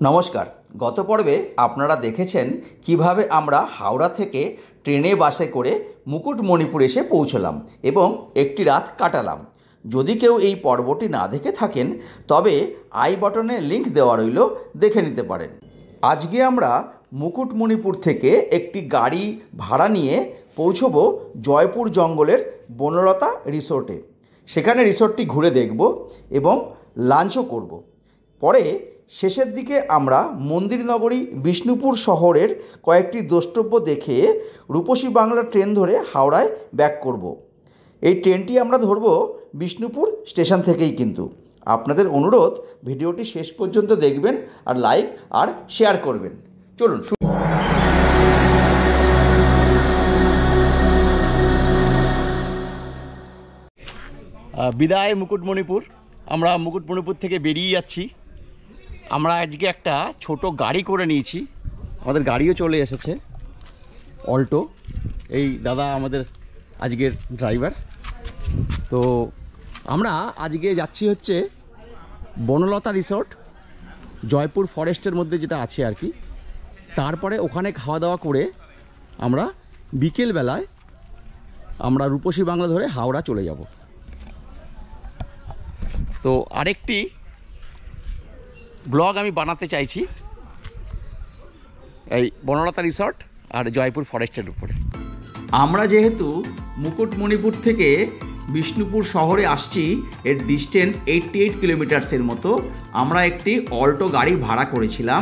নমস্কার। গত পর্বে আপনারা দেখেছেন কিভাবে আমরা হাওড়া থেকে ট্রেনে বাসে করে মুকুটমণিপুর এসে পৌঁছলাম এবং একটি রাত কাটালাম। যদি কেউ এই পর্বটি না দেখে থাকেন তবে আই বাটনে লিংক দেওয়া রইল, দেখে নিতে পারেন। আজকে আমরা মুকুটমণিপুর থেকে একটি গাড়ি ভাড়া নিয়ে পৌঁছব জয়পুর জঙ্গলের বনলতা রিসোর্টে। সেখানে রিসোর্টটি ঘুরে দেখব এবং লাঞ্চও করব। পরে শেষের দিকে আমরা মন্দির নগরী বিষ্ণুপুর শহরের কয়েকটি দ্রষ্টব্য দেখে রূপসী বাংলা ট্রেন ধরে হাওড়ায় ব্যাক করব। এই ট্রেনটি আমরা ধরব বিষ্ণুপুর স্টেশন থেকেই। কিন্তু আপনাদের অনুরোধ, ভিডিওটি শেষ পর্যন্ত দেখবেন আর লাইক আর শেয়ার করবেন। চলুন। বিদায় মুকুটমণিপুর। আমরা মুকুটমণিপুর থেকে বেরিয়ে যাচ্ছি। আমরা আজকে একটা ছোট গাড়ি করে নিয়েছি, আমাদের গাড়িও চলে এসেছে, অল্টো। এই দাদা আমাদের আজকের ড্রাইভার। তো আমরা আজকে যাচ্ছি হচ্ছে বনলতা রিসোর্ট, জয়পুর ফরেস্টের মধ্যে যেটা আছে আর কি। তারপরে ওখানে খাওয়া দাওয়া করে আমরা বিকেলবেলায় আমরা রূপসী বাংলা ধরে হাওড়া চলে যাব। তো আরেকটি ব্লগ আমি বানাতে চাইছি এই বনলতা রিসর্ট আর জয়পুর ফরেস্টের উপরে। আমরা যেহেতু মুকুটমণিপুর থেকে বিষ্ণুপুর শহরে আসছি, এর ডিস্টেন্স 88 কিলোমিটার্সের মতো। আমরা একটি অল্টো গাড়ি ভাড়া করেছিলাম,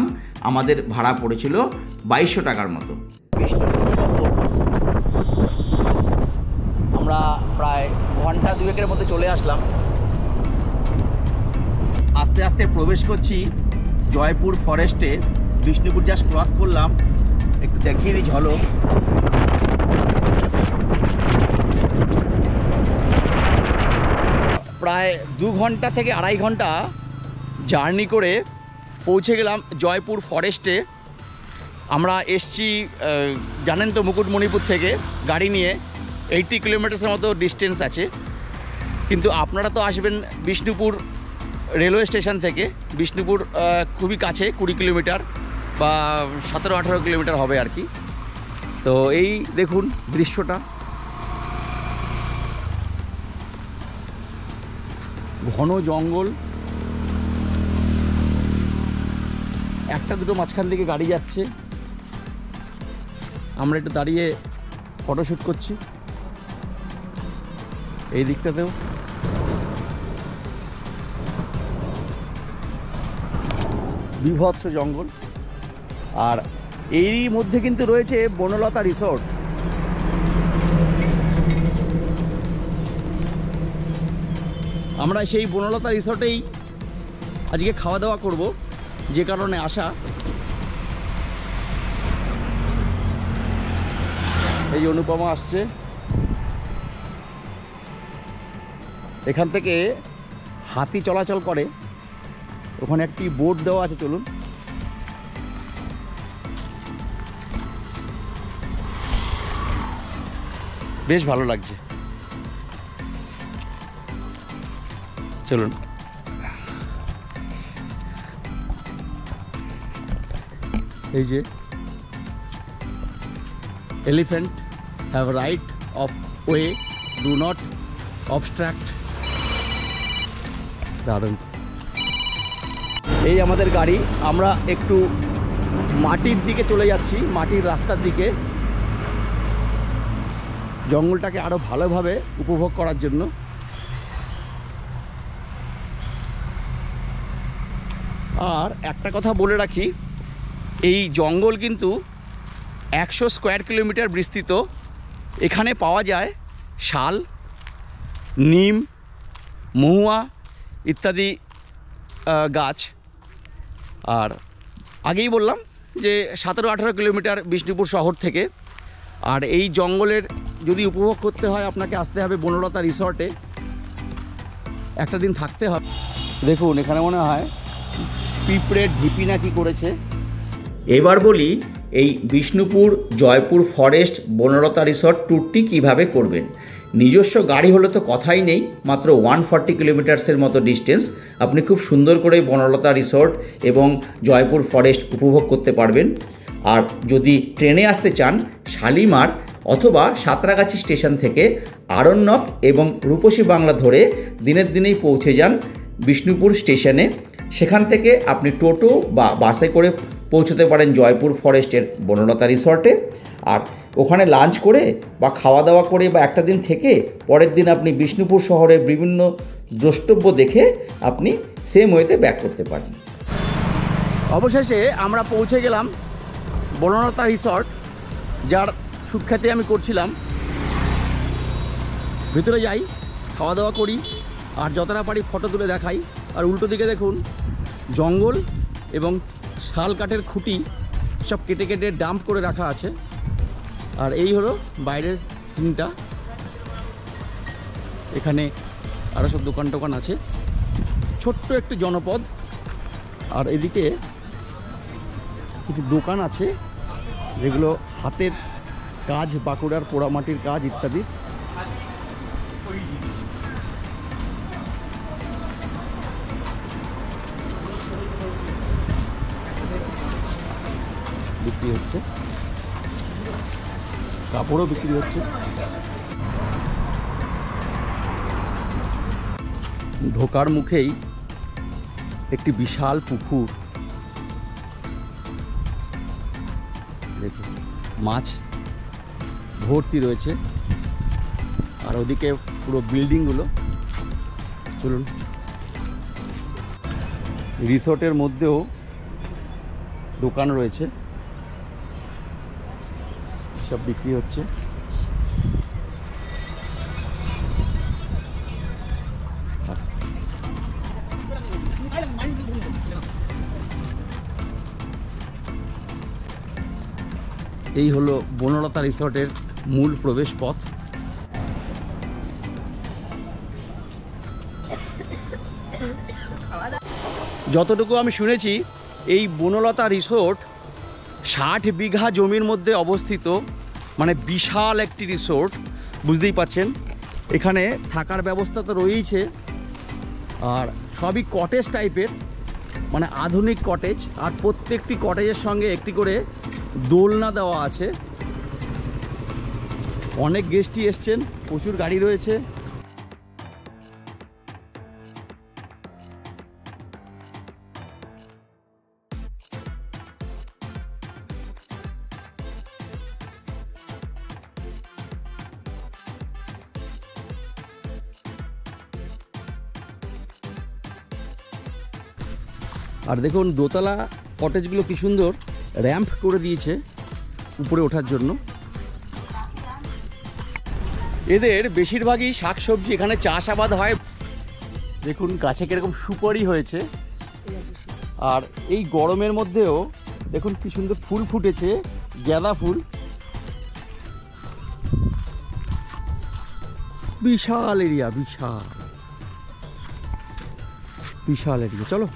আমাদের ভাড়া পড়েছিল 2200 টাকার মতো। বিষ্ণুপুর শহর আমরা প্রায় ঘন্টা দুয়েকের মধ্যে চলে আসলাম। আস্তে আস্তে প্রবেশ করছি জয়পুর ফরেস্টে। বিষ্ণুপুর জাস্ট ক্রস করলাম, একটু দেখিয়ে দিই ঝলক। প্রায় 2 ঘন্টা থেকে 2.5 ঘন্টা জার্নি করে পৌঁছে গেলাম জয়পুর ফরেস্টে। আমরা এসছি জানেন তো মুকুটমণিপুর থেকে গাড়ি নিয়ে 80 কিলোমিটার্সের মতো ডিস্টেন্স আছে। কিন্তু আপনারা তো আসবেন বিষ্ণুপুর রেলওয়ে স্টেশন থেকে। বিষ্ণুপুর খুবই কাছে, 20 কিলোমিটার বা 17-18 কিলোমিটার হবে আর কি। তো এই দেখুন দৃশ্যটা, ঘন জঙ্গল, একটা দুটো মাঝখান থেকে গাড়ি যাচ্ছে। আমরা একটু দাঁড়িয়ে ফটোশ্যুট করছি। এই দিকটাতেও বিভৎস জঙ্গল, আর এরই মধ্যে কিন্তু রয়েছে বনলতা রিসোর্ট। আমরা সেই বনলতা রিসোর্টেই আজকে খাওয়া দাওয়া করব, যে কারণে আসা। এই অনুপমা আসছে। এখান থেকে হাতি চলাচল করে, ওখানে একটি বোর্ড দেওয়া আছে, চলুন। বেশ ভালো লাগছে, চলুন। এই যে elephant have right of way, do not abstract. দারুণ। এই আমাদের গাড়ি। আমরা একটু মাটির দিকে চলে যাচ্ছি, মাটির রাস্তার দিকে, জঙ্গলটাকে আরো ভালোভাবে উপভোগ করার জন্য। আর একটা কথা বলে রাখি, এই জঙ্গল কিন্তু 100 স্কোয়ার কিলোমিটার বিস্তৃত। এখানে পাওয়া যায় শাল, নিম, মহুয়া ইত্যাদি গাছ। আর আগেই বললাম যে 17-18 কিলোমিটার বিষ্ণুপুর শহর থেকে। আর এই জঙ্গলের যদি উপভোগ করতে হয় আপনাকে আসতে হবে বনলতা রিসর্টে, একটা দিন থাকতে হবে। দেখুন এখানে মনে হয় পিঁপড়ের ঢিপি নাকি করেছে। এবার বলি এই বিষ্ণুপুর জয়পুর ফরেস্ট বনলতা রিসর্ট ট্যুরটি কিভাবে করবেন। নিজস্ব গাড়ি হলে তো কথাই নেই, মাত্র 140 কিলোমিটার্সের মতো ডিস্টেন্স আপনি খুব সুন্দর করে বনলতা রিসর্ট এবং জয়পুর ফরেস্ট উপভোগ করতে পারবেন। আর যদি ট্রেনে আসতে চান, শালিমার অথবা সাঁতরাগাছি স্টেশন থেকে আরণ্যক এবং রূপসী বাংলা ধরে দিনের দিনেই পৌঁছে যান বিষ্ণুপুর স্টেশনে। সেখান থেকে আপনি টোটো বা বাসে করে পৌঁছতে পারেন জয়পুর ফরেস্টের বনলতা রিসর্টে। আর ওখানে লাঞ্চ করে বা খাওয়া দাওয়া করে বা একটা দিন থেকে পরের দিন আপনি বিষ্ণুপুর শহরের বিভিন্ন দ্রষ্টব্য দেখে আপনি সেম ওয়েতে ব্যাক করতে পারেন। অবশেষে আমরা পৌঁছে গেলাম বনলতা রিসর্ট, যার সুখ্যাতি আমি করছিলাম। ভিতরে যাই, খাওয়া দাওয়া করি, আর যতটা পারি ফটো তুলে দেখাই। আর উল্টো দিকে দেখুন জঙ্গল এবং শাল কাঠের খুঁটি সব কেটে কেটে ডাম্প করে রাখা আছে। আর এই হলো বাইরের সিনটা। এখানে আরও সব দোকান টোকান আছে, ছোট্ট একটি জনপদ। আর এদিকে কিছু দোকান আছে যেগুলো হাতের কাজ, বাঁকুড়ার পোড়ামাটির কাজ ইত্যাদি। বিক্রি হচ্ছে, কাপড়ও বিক্রি হচ্ছে। ঢোকার মুখেই একটি বিশাল পুকুর, দেখুন মাছ ভর্তি রয়েছে। আর ওদিকে পুরো বিল্ডিংগুলো। চলুন, রিসর্টের মধ্যেও দোকান রয়েছে, সব বিক্রি হচ্ছে। এই হলো বনলতা রিসর্টের মূল প্রবেশ পথ। যতটুকু আমি শুনেছি, এই বনলতা রিসর্ট 60 বিঘা জমির মধ্যে অবস্থিত, মানে বিশাল একটি রিসর্ট। বুঝতেই পাচ্ছেন, এখানে থাকার ব্যবস্থা তো রয়েইছে, আর সবই কটেজ টাইপের, মানে আধুনিক কটেজ। আর প্রত্যেকটি কটেজের সঙ্গে একটি করে দোলনা দেওয়া আছে। অনেক গেস্টই এসছেন, প্রচুর গাড়ি রয়েছে। আর দেখুন দোতলা কটেজগুলো কি সুন্দর র্যাম্প করে দিয়েছে উপরে ওঠার জন্য। এদের বেশিরভাগই শাকসবজি এখানে চাষাবাদ হয়। দেখুন গাছে কিরকম সুপারি হয়েছে। আর এই গরমের মধ্যেও দেখুন কি সুন্দর ফুল ফুটেছে, গাঁদা ফুল। বিশাল এরিয়া, বিশাল বিশাল এরিয়া। চলো,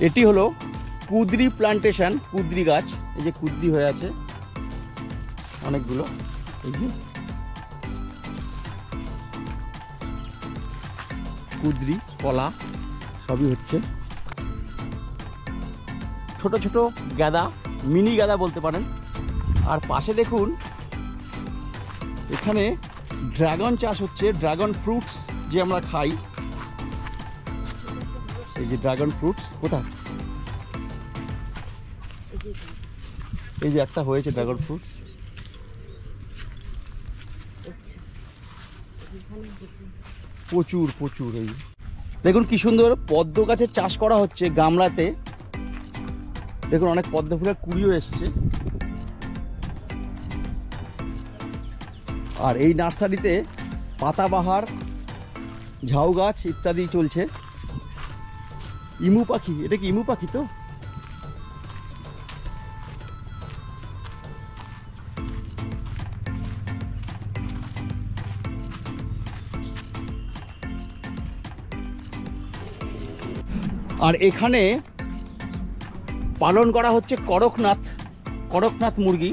এটি হলো কুদ্রি প্লান্টেশন, কুদ্রি গাছ। এই যে কুদ্রি হয়ে আছে অনেকগুলো, এই যে কুদ্রি, কলা সবই হচ্ছে। ছোট ছোট গাঁদা, মিনি গাঁদা বলতে পারেন। আর পাশে দেখুন এখানে ড্রাগন চাষ হচ্ছে, ড্রাগন ফ্রুটস যে আমরা খাই। এই যে ড্রাগন ফ্রুটস কোথায়, এই যে একটা হয়েছে ড্রাগন ফ্রুটস। প্রচুর প্রচুর। এই দেখুন কি সুন্দর পদ্ম গাছের চাষ করা হচ্ছে গামলাতে। দেখুন অনেক পদ্ম ফুলের কুড়িও এসছে। আর এই নার্সারিতে পাতাবাহার, ঝাউ গাছ ইত্যাদি চলছে। ইমু পাখি, এটা কি ইমু পাখি? তো আর এখানে পালন করা হচ্ছে করকনাথ মুরগি।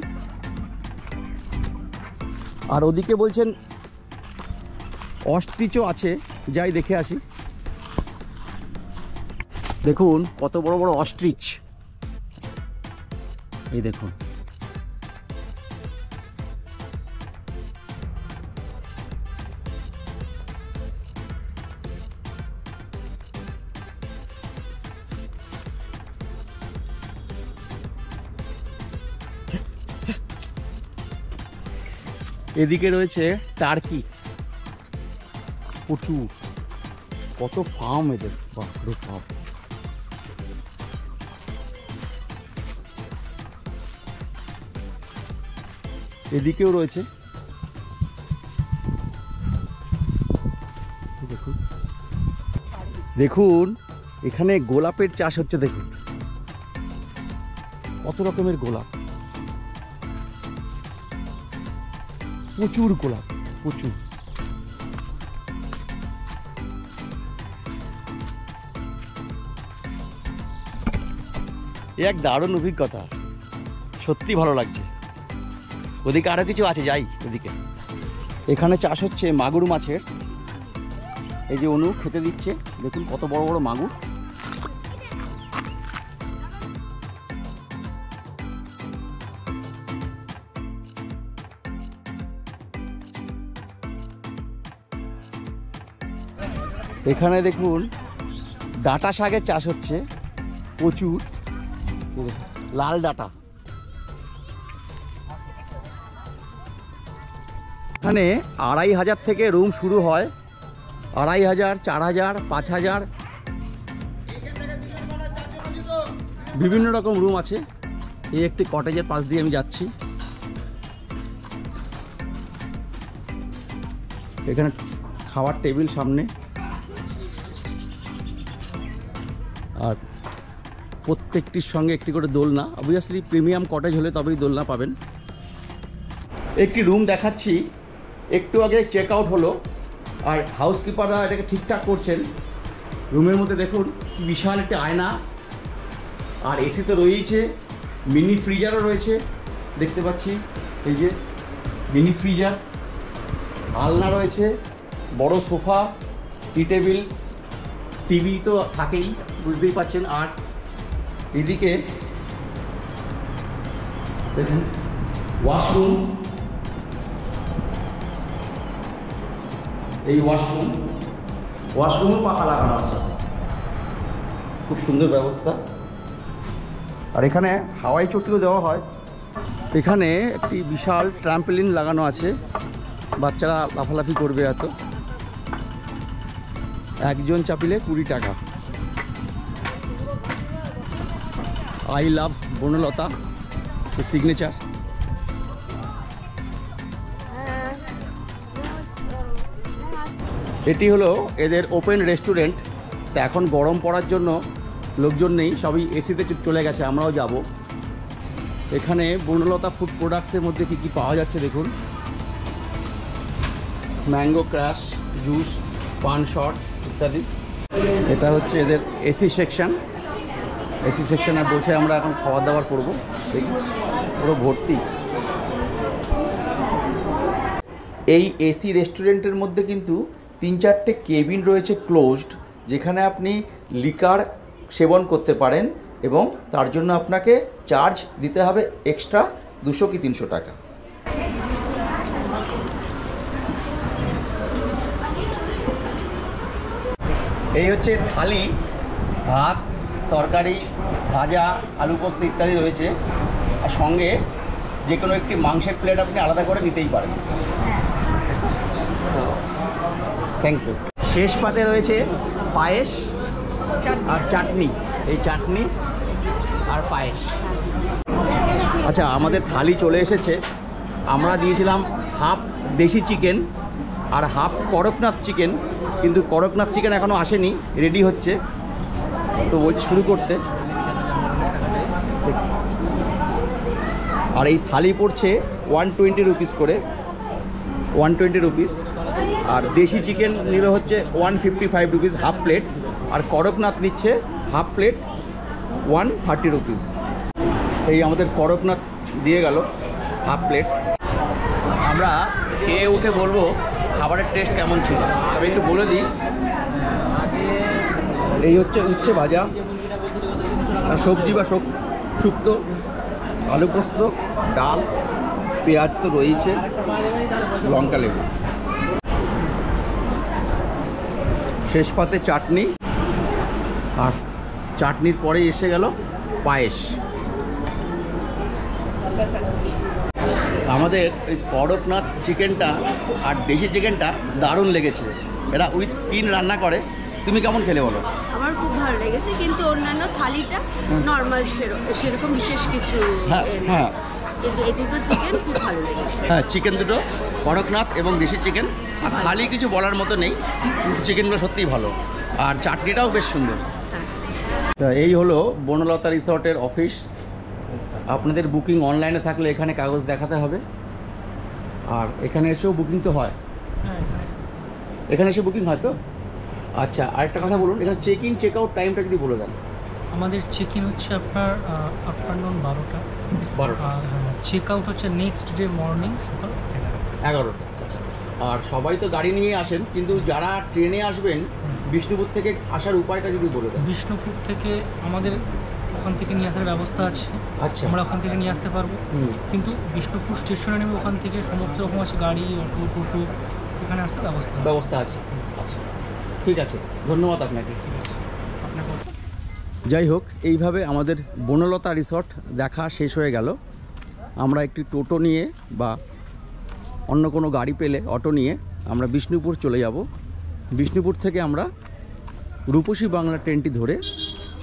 আর ওদিকে বলছেন অস্ট্রিচও আছে, যাই দেখে আসি। দেখুন কত বড় বড় অস্ট্রিচ, এই দেখুন। এদিকে রয়েছে টার্কি, প্রচুর, কত ফার্ম এদের, বাপরে বাপ। এদিকেও রয়েছে, দেখুন দেখুন এখানে গোলাপের চাষ হচ্ছে, দেখুন কত রকমের গোলাপ, প্রচুর গোলাপ, প্রচুর। এক দারুণ অভিজ্ঞতা, সত্যি ভালো লাগছে। ওদিকে আরো কিছু আছে, যাই ওদিকে। এখানে চাষ হচ্ছে মাগুর মাছের, এই যে অনু খেতে দিচ্ছে, দেখুন কত বড় বড় মাগুর। এখানে দেখুন ডাঁটা শাকের চাষ হচ্ছে প্রচুর, লাল ডাঁটা। এখানে 2500 থেকে রুম শুরু হয়, 2500, 4000, 5000, বিভিন্ন রকম রুম আছে। এই একটি কটেজের পাশ দিয়ে আমি যাচ্ছি। এখানে খাওয়ার টেবিল সামনে, আর প্রত্যেকটির সঙ্গে একটি করে দোলনা। অবভিয়াসলি প্রিমিয়াম কটেজ হলে তবেই দোলনা পাবেন। একটি রুম দেখাচ্ছি, একটু আগে চেক আউট হলো, আর হাউসকিপাররা এটাকে ঠিকঠাক করছেন। রুমের মধ্যে দেখুন বিশাল একটি আয়না, আর এসি তো রয়েছে, মিনি ফ্রিজারও রয়েছে দেখতে পাচ্ছি। এই যে মিনি ফ্রিজার, আলনা রয়েছে, বড় সোফা, টি টেবিল, টিভি তো থাকেই, বুঝতেই পারছেন। আর এদিকে দেখুন ওয়াশরুম, এই ওয়াশরুমও পাখা লাগানো আছে, খুব সুন্দর ব্যবস্থা। আর এখানে হাওয়াই চটিও দেওয়া হয়। এখানে একটি বিশাল ট্রাম্পলিন লাগানো আছে, বাচ্চারা লাফালাফি করবে এত। একজন চাপিলে 20 টাকা। I love Banalata signature. এটি হলো এদের ওপেন রেস্টুরেন্ট। তো এখন গরম পড়ার জন্য লোকজন নেই, সবই এসিতে চলে গেছে, আমরাও যাব। এখানে বনলতা ফুড প্রোডাক্টসের মধ্যে কী কী পাওয়া যাচ্ছে দেখুন, ম্যাঙ্গো ক্রাশ জুস, পান শট ইত্যাদি। এটা হচ্ছে এদের এসি সেকশন। এসি সেকশনে বসে আমরা এখন খাওয়া দাওয়া করবো, পুরো ভর্তি। এই এসি রেস্টুরেন্টের মধ্যে কিন্তু 3-4টে কেবিন রয়েছে ক্লোজড, যেখানে আপনি লিকার সেবন করতে পারেন, এবং তার জন্য আপনাকে চার্জ দিতে হবে এক্সট্রা 200 কি 300 টাকা। এই হচ্ছে থালি, ভাত, তরকারি, ভাজা, আলু পোস্ত ইত্যাদি রয়েছে, আর সঙ্গে যে কোনো একটি মাংসের প্লেট আপনি আলাদা করে নিতেই পারেন। Thank you. শেষ পাতে রয়েছে পায়েস আর চাটনি, এই চাটনি আর পায়েস। আচ্ছা, আমাদের থালি চলে এসেছে। আমরা দিয়েছিলাম হাফ দেশি চিকেন আর হাফ করকনাথ চিকেন, কিন্তু করকনাথ চিকেন এখনও আসেনি, রেডি হচ্ছে। তো বলছি শুরু করতে। আর এই থালি পড়ছে 120 রুপিস করে, 120 রুপিস। আর দেশি চিকেন নিলে হচ্ছে 155 রুপিস হাফ প্লেট, আর করকনাথ নিচ্ছে হাফ প্লেট 130 রুপিস। এই আমাদের করকনাথ দিয়ে গেল হাফ প্লেট। আমরা খেয়ে উঠে বলবো খাবারের টেস্ট কেমন ছিল আমি একটু বলে দিই। এই হচ্ছে উচ্ছে ভাজা, আর সবজি বা শুক্তো, আলু পোস্ত, ডাল, পেঁয়াজ তো রয়েছে, লঙ্কা লেবু, শেষ পাতে চাটনি, আর চাটনির পরে এসে গেল পায়েস। আমাদের ওই কড়কনাথ চিকেনটা আর দেশি চিকেনটা দারুণ লেগেছে। এরা উইথ স্কিন রান্না করে। তুমি কেমন খেলে বলো? আমার খুব ভালো লেগেছে, কিন্তু অন্যান্য থালিটা নর্মাল, সেরকম বিশেষ কিছু হ্যাঁ, কিন্তু এই দুটো চিকেন খুব ভালো লেগেছে। হ্যাঁ, চিকেন দুটো কড়কনাথ এবং দেশি চিকেন, আর থালি কিছু বলার মতো নেই, চিকেনগুলো সত্যিই ভালো, আর চাটনিটাও বেশ সুন্দর। তা এই হলো বনলতা রিসর্টের অফিস। আপনাদের বুকিং অনলাইনে থাকলে এখানে কাগজ দেখাতে হবে, আর এখানে এসেও বুকিং তো হয়। এখানে এসে বুকিং হয় তো? আচ্ছা, আরেকটা কথা বলুন, এখানে চেক ইন চেক আউট টাইমটা যদি বলে দেন। আমাদের চেক ইন হচ্ছে আপনার আফটারনুন 12টা, আর চেক আউট হচ্ছে নেক্সট ডে মর্নিং সকাল 11টা। আচ্ছা, আর সবাই তো গাড়ি নিয়ে আসেন, কিন্তু যারা ট্রেনে আসবেন বিষ্ণুপুর থেকে আসার উপায়টা যদি বলে দেন। বিষ্ণুপুর থেকে আমাদের ওখান থেকে নিয়ে আসার ব্যবস্থা আছে। আচ্ছা, আমরা ওখান থেকে নিয়ে আসতে পারবো, কিন্তু বিষ্ণুপুর স্টেশনে নেমে ওখান থেকে সমস্ত রকম আছে, গাড়ি, অটো, টোটো, এখানে আসার ব্যবস্থা আছে। আচ্ছা, ঠিক আছে, ধন্যবাদ আপনাকে। ঠিক আছে, আপনাকে। যাই হোক, এইভাবে আমাদের বনলতা রিসর্ট দেখা শেষ হয়ে গেল। আমরা একটি টোটো নিয়ে বা অন্য কোনো গাড়ি পেলে অটো নিয়ে আমরা বিষ্ণুপুর চলে যাব। বিষ্ণুপুর থেকে আমরা রূপসী বাংলা ট্রেনটি ধরে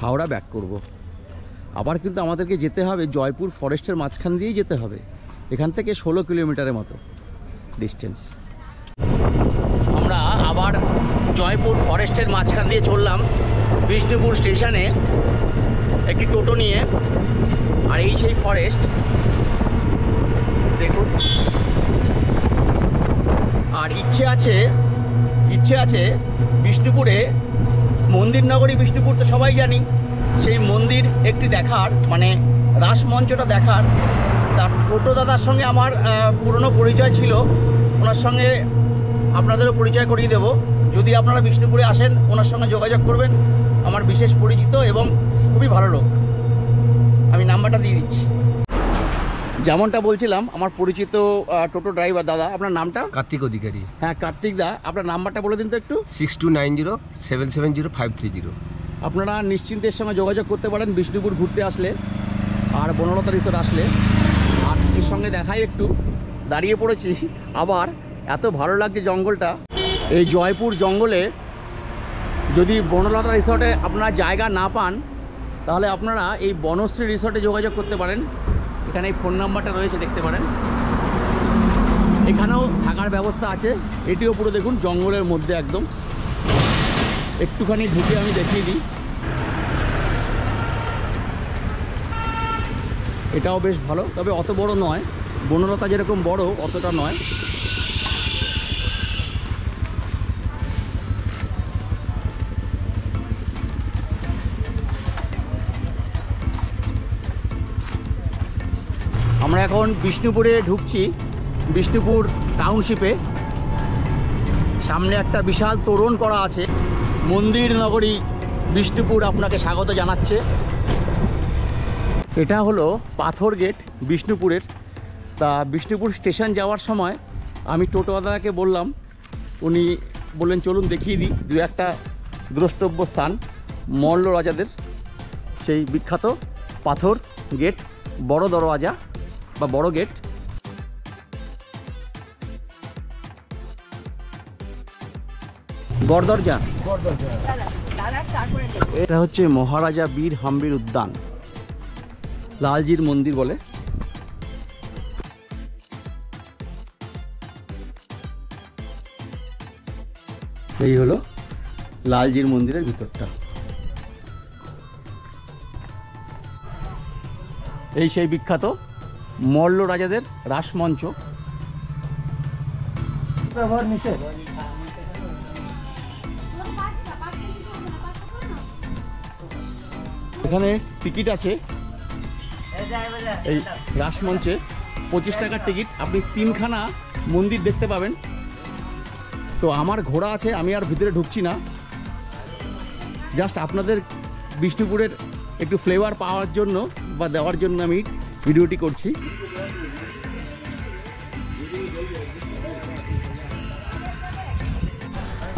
হাওড়া ব্যাক করব। আবার কিন্তু আমাদেরকে যেতে হবে জয়পুর ফরেস্টের মাঝখান দিয়েই যেতে হবে, এখান থেকে 16 কিলোমিটারের মতো ডিস্টেন্স। আমরা আবার জয়পুর ফরেস্টের মাঝখান দিয়ে চললাম বিষ্ণুপুর স্টেশনে একটি টোটো নিয়ে। আর এই সেই ফরেস্ট দেখুন। আর ইচ্ছে আছে বিষ্ণুপুরে মন্দির নগরী বিষ্ণুপুর তো সবাই জানি, সেই মন্দির একটি দেখার, মানে রাসমঞ্চটা দেখার। তার টোটো দাদার সঙ্গে আমার পুরনো পরিচয় ছিল, ওনার সঙ্গে আপনাদেরও পরিচয় করিয়ে দেব। যদি আপনারা বিষ্ণুপুরে আসেন ওনার সঙ্গে যোগাযোগ করবেন, আমার বিশেষ পরিচিত এবং খুবই ভালো লোক। আমি নাম্বারটা দিয়ে দিচ্ছি। যেমনটা বলছিলাম, আমার পরিচিত টোটো ড্রাইভার দাদা। আপনার নামটা? কার্তিক অধিকারী। হ্যাঁ, কার্তিক দা, আপনার নাম্বারটা বলে দিন তো একটু। 6290770530। আপনারা নিশ্চিন্তের সঙ্গে যোগাযোগ করতে পারেন বিষ্ণুপুর ঘুরতে আসলে আর বনলতা রিসোর্ট আসলে। আর এর সঙ্গে দেখাই, একটু দাঁড়িয়ে পড়েছি, আবার এত ভালো লাগছে জঙ্গলটা। এই জয়পুর জঙ্গলে যদি বনলতা রিসর্টে আপনারা জায়গা না পান, তাহলে আপনারা এই বনশ্রী রিসর্টে যোগাযোগ করতে পারেন। এখানে এই ফোন নাম্বারটা রয়েছে, দেখতে পারেন। এখানেও থাকার ব্যবস্থা আছে। এটিও পুরো দেখুন জঙ্গলের মধ্যে একদম। একটুখানি ঢুকে আমি দেখিয়ে দিই। এটাও বেশ ভালো, তবে অত বড় নয়, বনলতা যেরকম বড় অতটা নয়। আমরা এখন বিষ্ণুপুরে ঢুকছি, বিষ্ণুপুর টাউনশিপে। সামনে একটা বিশাল তোরণ করা আছে। মন্দির নগরী বিষ্ণুপুর আপনাকে স্বাগত জানাচ্ছে। এটা হলো পাথর গেট বিষ্ণুপুরের। তা বিষ্ণুপুর স্টেশন যাওয়ার সময় আমি টোটোওয়ালাকে বললাম, উনি বললেন চলুন দেখিয়ে দিই দু একটা দ্রষ্টব্য স্থান। মল্ল রাজাদের সেই বিখ্যাত পাথর গেট, বড় দরওয়াজা বা বড় গেট। গড়দরজা, এটা হচ্ছে মহারাজা বীর হাম্বির উদ্যান, লালজির মন্দির বলে। এই হলো লালজির মন্দিরের ভিতরটা। এই সেই বিখ্যাত মল্ল রাজাদের রাসমঞ্চ। ব্যবহার নিষেধ। এখানে টিকিট আছে এই রাসমঞ্চে, 25 টাকার টিকিট। আপনি 3খানা মন্দির দেখতে পাবেন। তো আমার ঘোড়া আছে, আমি আর ভিতরে ঢুকছি না, জাস্ট আপনাদের বিষ্ণুপুরের একটু ফ্লেভার পাওয়ার জন্য বা দেওয়ার জন্য আমি ভিডিওটি করছি।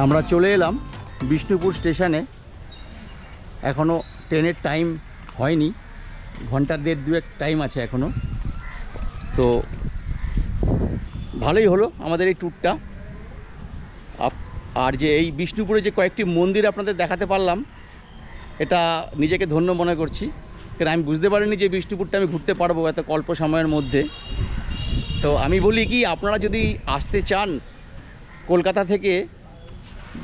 আমরা চলে এলাম বিষ্ণুপুর স্টেশনে। এখনও ট্রেনের টাইম হয়নি, ঘন্টা দেড় দুয়েক টাইম আছে এখনও। তো ভালোই হলো আমাদের এই ট্যুরটা। আর যে এই বিষ্ণুপুরে যে কয়েকটি মন্দির আপনাদের দেখাতে পারলাম, এটা নিজেকে ধন্য মনে করছি, কারণ আমি বুঝতে পারিনি যে বিষ্ণুপুরটা আমি ঘুরতে পারবো এত অল্প সময়ের মধ্যে। তো আমি বলি কি, আপনারা যদি আসতে চান কলকাতা থেকে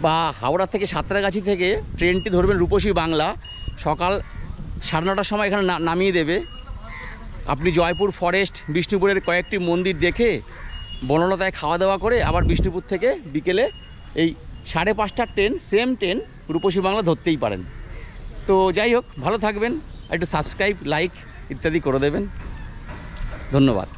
বা হাওড়া থেকে সাঁতরাগাছি থেকে ট্রেনটি ধরবেন রূপসী বাংলা, সকাল 9:30টার সময় এখানে নামিয়ে দেবে। আপনি জয়পুর ফরেস্ট, বিষ্ণুপুরের কয়েকটি মন্দির দেখে বনলতায় খাওয়া দাওয়া করে আবার বিষ্ণুপুর থেকে বিকেলে এই 5:30টার ট্রেন, সেম ট্রেন রূপসী বাংলা ধরতেই পারেন। তো যাই হোক, ভালো থাকবেন, একটু সাবস্ক্রাইব, লাইক ইত্যাদি করে দেবেন। ধন্যবাদ।